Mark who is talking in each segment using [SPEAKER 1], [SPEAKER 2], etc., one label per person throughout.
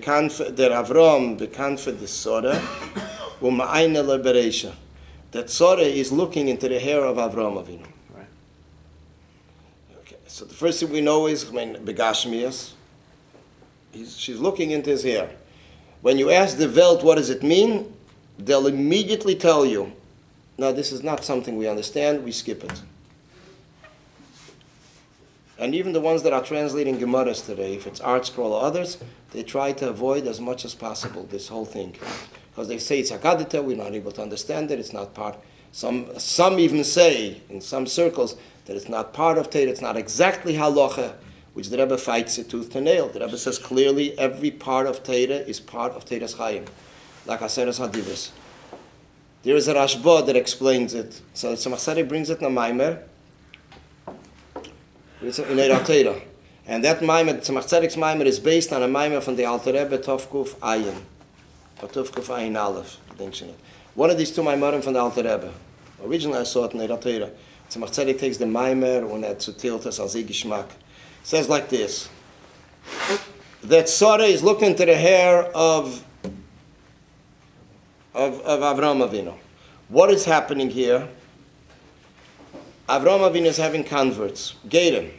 [SPEAKER 1] Der Avram bekannt for the Sora, Ma'ayna Bereisha. That Sora is looking into the hair of Avram Avinu.
[SPEAKER 2] Right.
[SPEAKER 1] Okay, so the first thing we know is, Begashmias. She's looking into his hair. When you ask the Welt what does it mean, they'll immediately tell you, no, this is not something we understand, we skip it. And even the ones that are translating Gemaras today, if it's Art Scroll or others, they try to avoid as much as possible this whole thing. Because they say it's Haggadah, we're not able to understand it, it's not part. Some even say, in some circles, that it's not part of Torah, it's not exactly halacha, which the Rebbe fights it tooth to nail. The Rebbe says clearly every part of Torah is part of Torah's Chaim. Like Aseres HaDivros. There is a Rashba that explains it. So the Tzemach Tzedek brings it in a Maimer. It's in Eira Torah. And that Maimer, Tzemach Tzedek's Maimer, is based on a Maimer from the Alter Rebbe, Tovkuf Ayin. Or Tovkuf Ayin Aleph. One of these two Maimerim from the Alter Rebbe. Originally I saw it in Eira Torah. Tzemach Tzedek takes the Maimer and adds to Tiltas al Zigishmak. It says like this. That Sarah is looking to the hair of Avram Avinu. What is happening here? Avram Avinu is having converts, Gedim.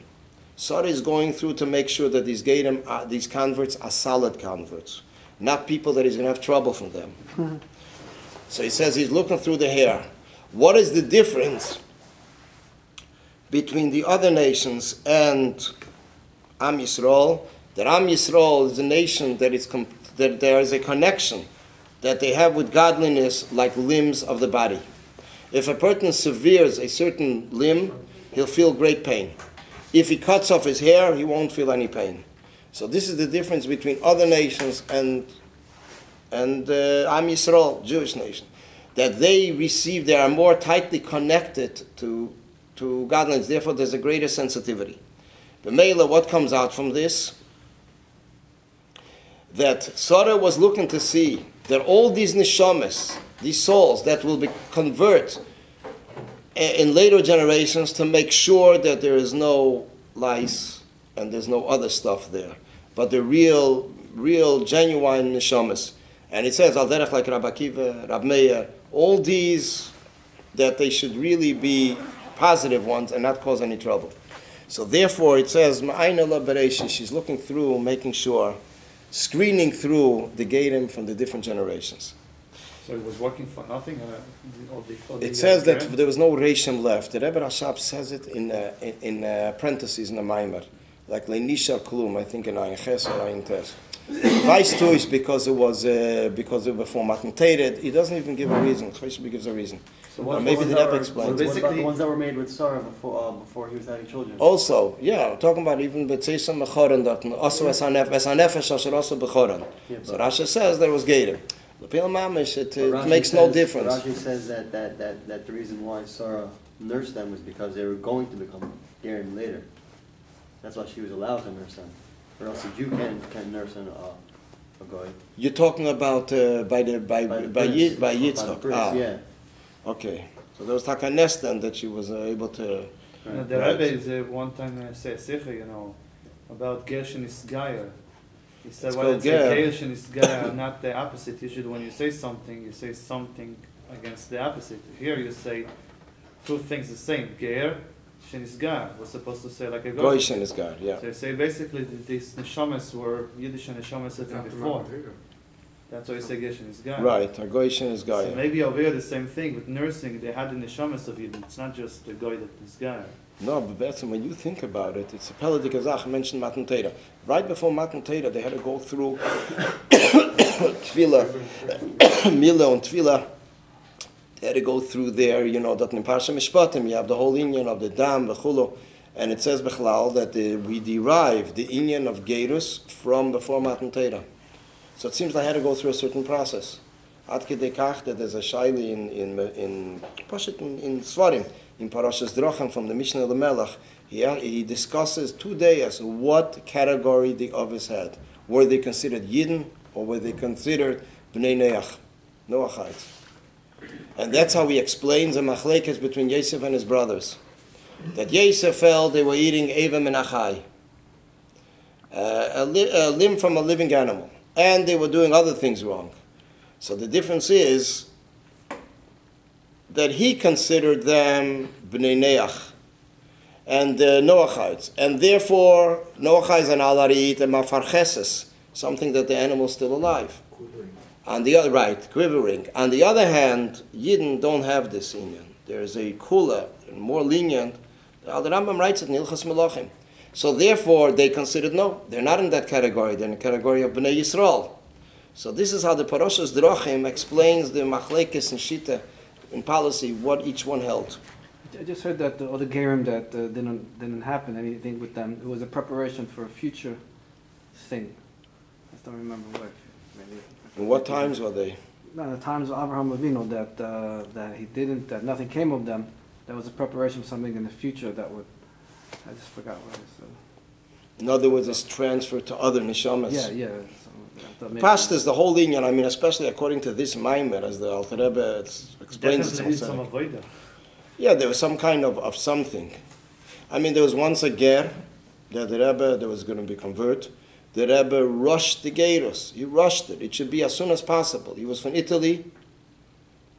[SPEAKER 1] Sarah is going through to make sure that these Gedim, these converts are solid converts, not people that he's going to have trouble from them. Mm-hmm. So he says he's looking through the hair. What is the difference between the other nations and Am Yisrael? That Am Yisrael is a nation that there is a connection that they have with godliness like limbs of the body. If a person severes a certain limb, he'll feel great pain. If he cuts off his hair, he won't feel any pain. So this is the difference between other nations and Am Yisrael, Jewish nation. That they are more tightly connected to godliness. Therefore, there's a greater sensitivity. The Mela, what comes out from this? That Sarah was looking to see that all these neshamas, these souls that will convert in later generations, to make sure that there is no lice and there's no other stuff there, but the real, genuine neshamas. And it says, Al derech like Rabbi Akiva, Rab Meir, all these, that they should really be positive ones and not cause any trouble. So therefore it says, Ma'ayna la bereisha, she's looking through, making sure, screening through the Gedim from the different generations.
[SPEAKER 3] So it was working for nothing?
[SPEAKER 1] It says that there was no Reshim left. The Rebbe Rashab says it in parentheses in the Maimer, like Leinisha Klum, I think in Ayin Ches or Ayin Tes. Vice too is because it was before Matan Torah. He doesn't even give a reason. Choshev gives a reason.
[SPEAKER 2] So what,
[SPEAKER 1] maybe the Rebbe explains.
[SPEAKER 2] What about the ones that were made with Sarah before he was having children?
[SPEAKER 1] Also, yeah, we're talking about even B'tzeisam Mechoran, that also as Hanefesh should also Bechoran. So Rashi says there was Gedim. The Pil Mamish, it makes no difference.
[SPEAKER 2] Rashi says that the reason why Sarah nursed them was because they were going to become Gerim later. That's why she was allowed to nurse them. Or else a Jew can nurse a goy.
[SPEAKER 1] You're talking about by Yitzchak.
[SPEAKER 2] Yeah.
[SPEAKER 1] Okay. So there was like a nest then that she was able to.
[SPEAKER 3] The Rebbe is one time say Sikha, about Gershon Isgaya. He said, well, it's Gershon Isgaya, not the opposite. Usually when you say something against the opposite. Here you say two things the same. Ger, Shenisgar was supposed to say like a
[SPEAKER 1] Goy Shenisgar, yeah.
[SPEAKER 3] So you say basically that these neshamas were Yiddish neshamas that before. That's why you say Ger Shenisgar.
[SPEAKER 1] Right, a Goy Shenisgar.
[SPEAKER 3] So maybe over here the same thing with nursing. They had the neshamas of Yiddish. It's not just the Goy that is Gar.
[SPEAKER 1] No, but that's when you think about it, it's a Peladik Azach mentioned Matan Torah. Right before Matan Torah, they had to go through Tefillah, Mila and Tefillah. They had to go through there, that in Parsha Mishpatim, you have the whole Inyan of the Dam, the Chulu, and it says Bechlal that we derive the Inyan of Gerus from before Matan Torah. So it seems like I had to go through a certain process. Ad kedei kach that there's a shaili in Svarim, in Parashas Drachim from the Mishnah of the Melech, he discusses 2 days what category the Ovis had. Were they considered Yidden or were they considered Bnei Neach, Noachites? And that's how he explains the machlekes between Yosef and his brothers. That Yosef felt they were eating Eva and Achai, a limb from a living animal. and they were doing other things wrong. So the difference is that he considered them Bnei Neach and Noachites, and therefore Noachites and Alarit and Mafarcheses, something that the animal is still alive. On the other, right, quivering. On the other hand, Yidden don't have this inyan. There is a kula, more lenient. The Rambam writes it in Ilchas Melachim. So therefore, they considered, no, they're not in that category. They're in the category of Bnei Yisrael. So this is how the Parashas Drachim explains the Machlekes and Shita in policy, what each one held.
[SPEAKER 4] I just heard that the other Gerim that didn't happen anything with them. It was a preparation for a future thing. I just don't remember what. Maybe.
[SPEAKER 1] In what times were they?
[SPEAKER 4] No, the times of Abraham Avinu that nothing came of them. That was a preparation for something in the future that would. I just forgot what it said.
[SPEAKER 1] In other words, it's transferred to other neshamas.
[SPEAKER 4] Yeah.
[SPEAKER 1] Past is the whole inyan. I mean, especially according to this Maimer, as the Alter Rebbe explains it. Yeah, there was some kind of something. I mean, there was once a ger that the Rebbe that was going to be convert. The Rebbe rushed the gerus. He rushed it. It should be as soon as possible. He was from Italy.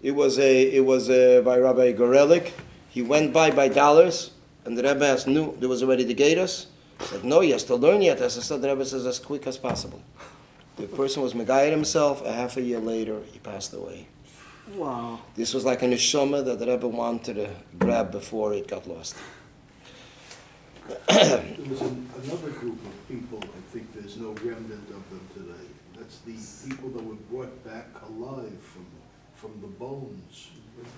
[SPEAKER 1] It was by Rabbi Gorelik. He went by dollars, and the Rebbe knew there was already the gerus. He said, no, he has to learn yet. As I said, the Rebbe says as quick as possible. The person was megayed himself. A half a year later, he passed away.
[SPEAKER 4] Wow.
[SPEAKER 1] This was like a neshama that the Rebbe wanted to grab before it got lost.
[SPEAKER 5] There was another group of people, I think there's no remnant of them today. That's the people that were brought back alive from the bones.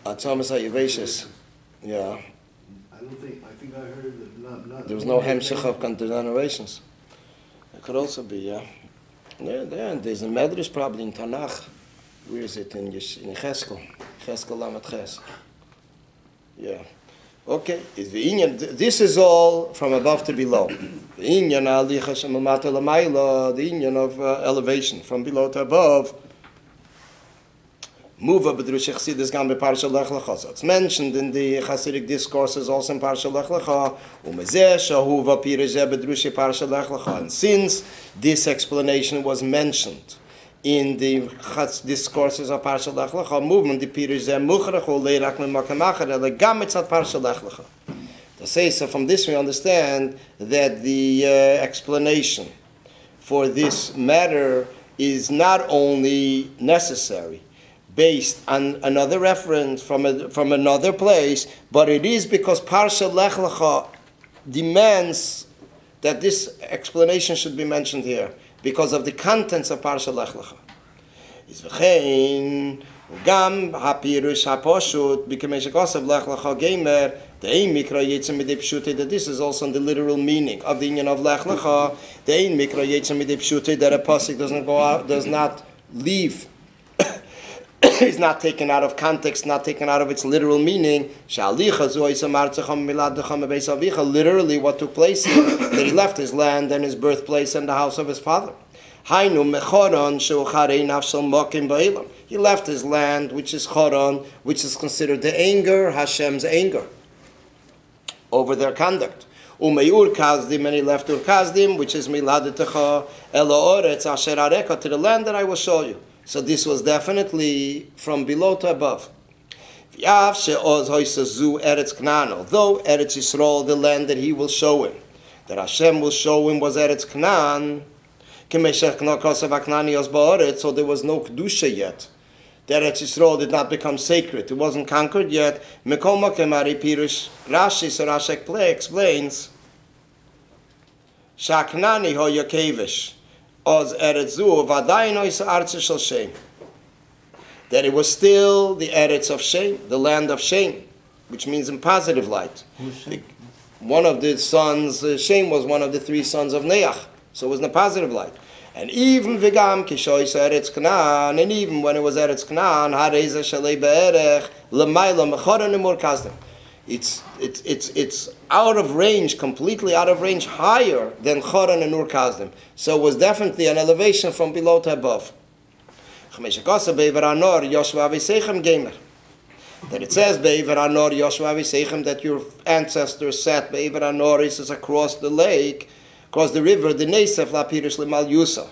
[SPEAKER 1] Atzamas HaYeveshes. Yeah.
[SPEAKER 5] I think I heard that not
[SPEAKER 1] There was no hemshech of generations. It could also be, yeah. There's a medrash probably in Tanakh. Where is it? In Cheskel. Cheskel Lamed Ches. Yeah. Okay. This is all from above to below. The inyan of elevation, from below to above. Muva b'drush Chassidus gam b'Parsha Lech Lecha. So it's mentioned in the Hasidic discourses also in Parsha Lech Lecha. Umezeh shahuva pirezeh b'drush Parsha Lech Lecha. And since this explanation was mentioned in the discourses of Parsha Lech Lecha, movement the pirezeh muchrach uleirak memakam acher elegam etzat Parsha Lech Lecha. To say so, from this we understand that the explanation for this matter is not only necessary based on another reference from another place, but it is because Parsha Lech Lecha demands that this explanation should be mentioned here because of the contents of Parsha Lech Lecha. Is v'chein ugam hapirush haposhut b'kamesh kosav Lech Lecha gemer de'ein mikra yitzim midei pshutei, that this is also in the literal meaning of the inyan of Lech Lecha. De'ein mikra yitzim midei pshutei, that a pasuk does not leave. Is not taken out of context, not taken out of its literal meaning. Literally, what took place here, that he left his land and his birthplace and the house of his father. He left his land, which is Choron, which is considered the anger, Hashem's anger, over their conduct. And he left Ur Kazdim, which is Miladetecha Elo Oretz Asher Areka, to the land that I will show you. So this was definitely from below to above. Although Eretz Yisrael, the land that he will show him, that Hashem will show him, was Eretz Canaan, so there was no Kedusha yet. The Eretz Yisrael did not become sacred. It wasn't conquered yet. Rashi, so Rashi explains, Shaknani ho Yakevish. That it was still the Eretz of shame, the land of shame, which means in positive light. One of the sons, Shem was one of the three sons of Neach, so it was in a positive light. And even Vigam Kishois Eretz Canaan, and even when it was Eretz Canaan, Hareza Shalei Be'erech L'mayla Mechoron Emor Kazdem. It's out of range, completely out of range, higher than Choron and Ur Kazdim. So it was definitely an elevation from below to above. That it says that your ancestors sat is across the lake, across the river, the Nesef La Pirish Limal Yusa.